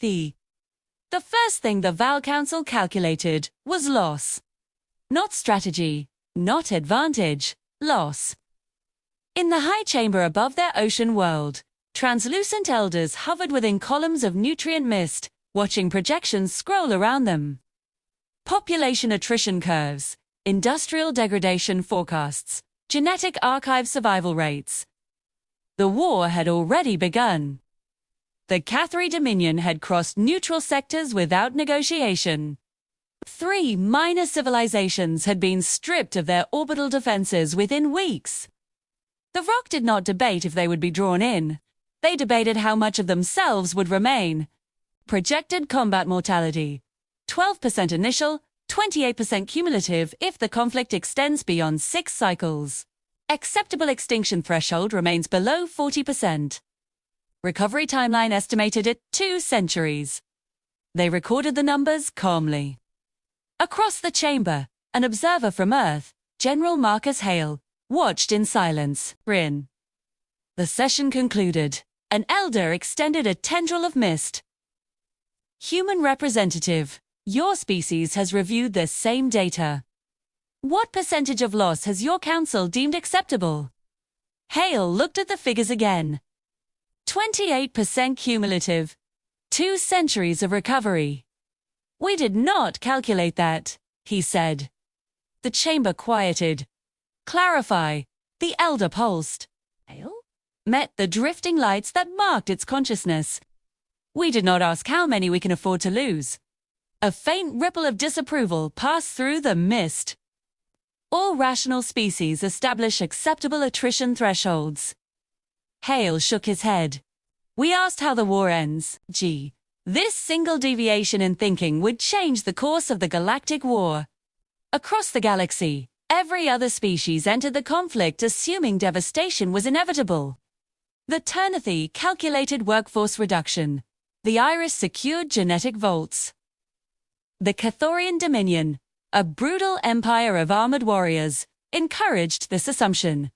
The first thing the Val Council calculated was loss. Not strategy, not advantage, loss. In the high chamber above their ocean world, translucent elders hovered within columns of nutrient mist, watching projections scroll around them. Population attrition curves, industrial degradation forecasts, genetic archive survival rates. The war had already begun. The Cathari Dominion had crossed neutral sectors without negotiation. 3 minor civilizations had been stripped of their orbital defenses within weeks. The Rock did not debate if they would be drawn in. They debated how much of themselves would remain. Projected combat mortality: 12% initial, 28% cumulative if the conflict extends beyond 6 cycles. Acceptable extinction threshold remains below 40%. Recovery timeline estimated at 2 centuries. They recorded the numbers calmly. Across the chamber, an observer from Earth, General Marcus Hale, watched in silence. Rin. The session concluded. An elder extended a tendril of mist. Human representative, your species has reviewed the same data. What percentage of loss has your council deemed acceptable? Hale looked at the figures again. 28% cumulative. 2 centuries of recovery. We did not calculate that, he said. The chamber quieted. Clarify, the elder pulsed. Hale? Met the drifting lights that marked its consciousness. We did not ask how many we can afford to lose. A faint ripple of disapproval passed through the mist. All rational species establish acceptable attrition thresholds. Hale shook his head. We asked how the war ends. This single deviation in thinking would change the course of the galactic war. Across the galaxy, every other species entered the conflict assuming devastation was inevitable. The Ternathy calculated workforce reduction. The Iris secured genetic vaults. The Cathorian Dominion, a brutal empire of armored warriors, encouraged this assumption.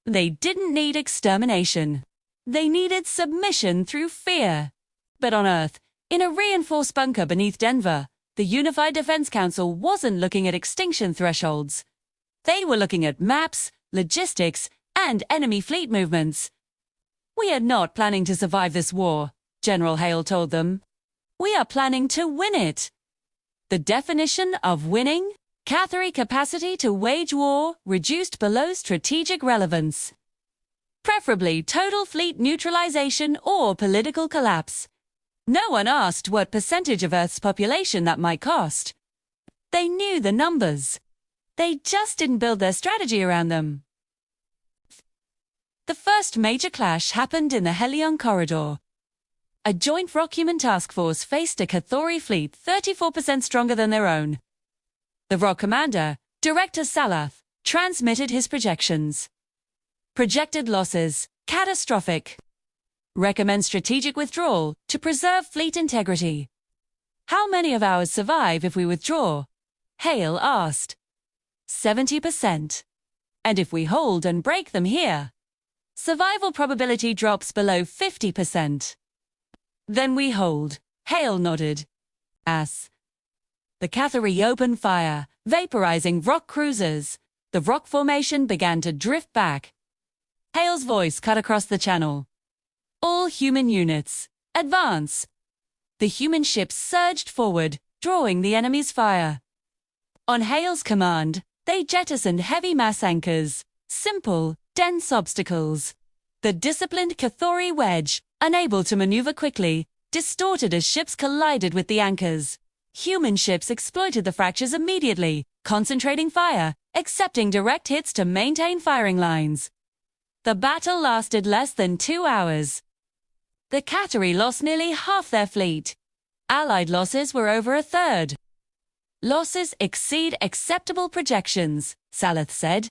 They didn't need extermination. They needed submission through fear. But on Earth, in a reinforced bunker beneath Denver, the Unified Defense Council wasn't looking at extinction thresholds. They were looking at maps, logistics, and enemy fleet movements. We are not planning to survive this war, General Hale told them. We are planning to win it. The definition of winning? Cathari capacity to wage war reduced below strategic relevance. Preferably total fleet neutralization or political collapse. No one asked what percentage of Earth's population that might cost. They knew the numbers. They just didn't build their strategy around them. The first major clash happened in the Helion Corridor. A joint Rock-Human task force faced a Cathari fleet 34% stronger than their own. The Rock commander, Director Salath, transmitted his projections. Projected losses, catastrophic. Recommend strategic withdrawal to preserve fleet integrity. How many of ours survive if we withdraw? Hale asked. 70%. And if we hold and break them here? Survival probability drops below 50%. Then we hold. Hale nodded. The Cathari opened fire, vaporizing Rock cruisers. The Rock formation began to drift back. Hale's voice cut across the channel. All human units, advance. The human ships surged forward, drawing the enemy's fire. On Hale's command, they jettisoned heavy mass anchors, simple, dense obstacles. The disciplined Cathari wedge, unable to maneuver quickly, distorted as ships collided with the anchors. Human ships exploited the fractures immediately, concentrating fire, accepting direct hits to maintain firing lines. The battle lasted less than 2 hours. The Cathari lost nearly half their fleet. Allied losses were over a third. Losses exceed acceptable projections, Salath said.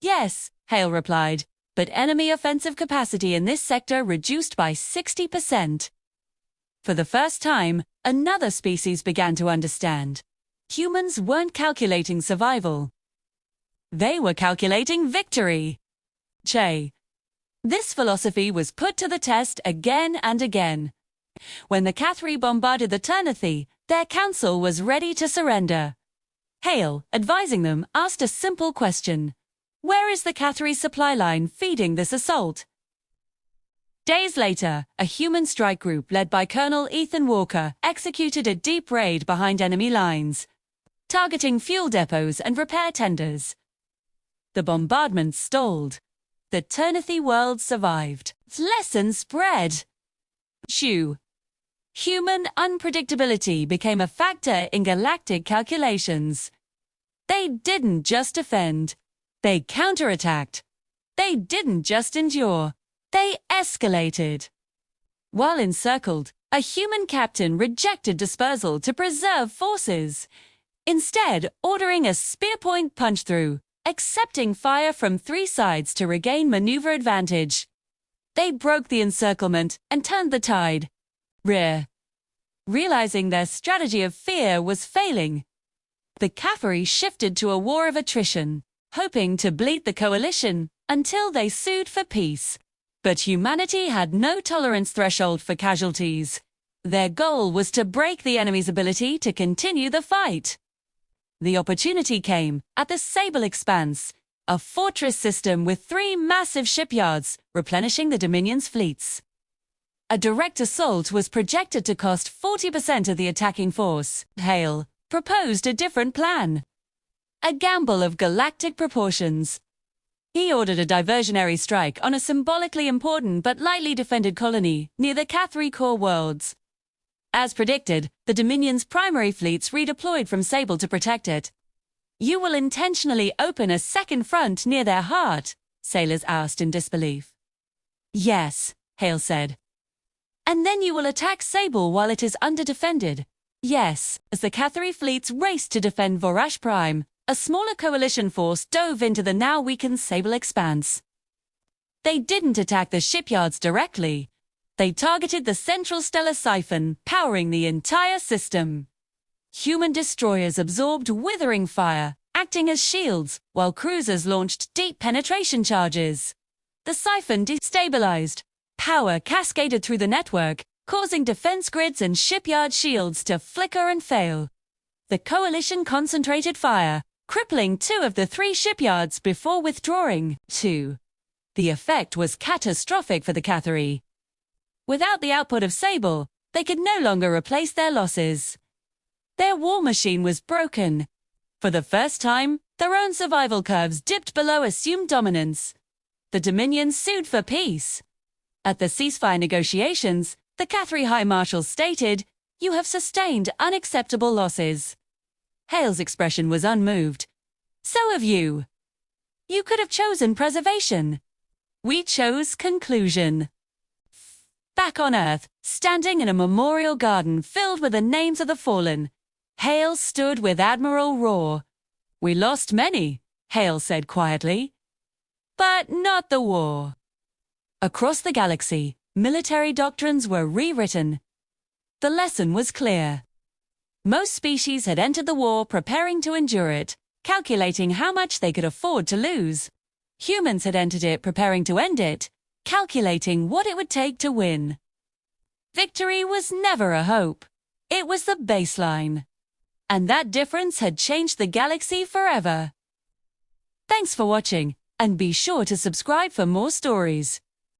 Yes, Hale replied, but enemy offensive capacity in this sector reduced by 60%. For the first time, another species began to understand. Humans weren't calculating survival. They were calculating victory. This philosophy was put to the test again and again. When the Cathari bombarded the Ternathy, their council was ready to surrender. Hale, advising them, asked a simple question. Where is the Cathari supply line feeding this assault? Days later, a human strike group led by Colonel Ethan Walker executed a deep raid behind enemy lines, targeting fuel depots and repair tenders. The bombardment stalled. The Ternathy world survived. Lesson spread. Shoo. Human unpredictability became a factor in galactic calculations. They didn't just defend. They counterattacked. They didn't just endure. They escalated. While encircled, a human captain rejected dispersal to preserve forces, instead ordering a spearpoint punch-through, accepting fire from 3 sides to regain maneuver advantage. They broke the encirclement and turned the tide. Realizing their strategy of fear was failing, the Cathari shifted to a war of attrition, hoping to bleed the coalition until they sued for peace. But humanity had no tolerance threshold for casualties. Their goal was to break the enemy's ability to continue the fight. The opportunity came at the Sable Expanse, a fortress system with 3 massive shipyards replenishing the Dominion's fleets. A direct assault was projected to cost 40% of the attacking force. Hale proposed a different plan. A gamble of galactic proportions. He ordered a diversionary strike on a symbolically important but lightly defended colony near the Cathari core worlds. As predicted, the Dominion's primary fleets redeployed from Sable to protect it. You will intentionally open a second front near their heart, sailors asked in disbelief. Yes, Hale said. And then you will attack Sable while it is underdefended. Yes, as the Cathari fleets raced to defend Vorash Prime, a smaller coalition force dove into the now weakened Sable Expanse. They didn't attack the shipyards directly. They targeted the central stellar siphon, powering the entire system. Human destroyers absorbed withering fire, acting as shields, while cruisers launched deep penetration charges. The siphon destabilized. Power cascaded through the network, causing defense grids and shipyard shields to flicker and fail. The coalition concentrated fire, crippling 2 of the 3 shipyards before withdrawing. 2. The effect was catastrophic for the Cathari. Without the output of Sable, they could no longer replace their losses. Their war machine was broken. For the first time, their own survival curves dipped below assumed dominance. The Dominion sued for peace. At the ceasefire negotiations, the Cathari High Marshal stated, "You have sustained unacceptable losses." Hale's expression was unmoved. "So have you. You could have chosen preservation. We chose conclusion." Back on Earth, standing in a memorial garden filled with the names of the fallen, Hale stood with Admiral Raw. "We lost many," Hale said quietly. "But not the war." Across the galaxy, military doctrines were rewritten. The lesson was clear. Most species had entered the war preparing to endure it, calculating how much they could afford to lose. Humans had entered it preparing to end it, calculating what it would take to win. Victory was never a hope. It was the baseline. And that difference had changed the galaxy forever. Thanks for watching, and be sure to subscribe for more stories.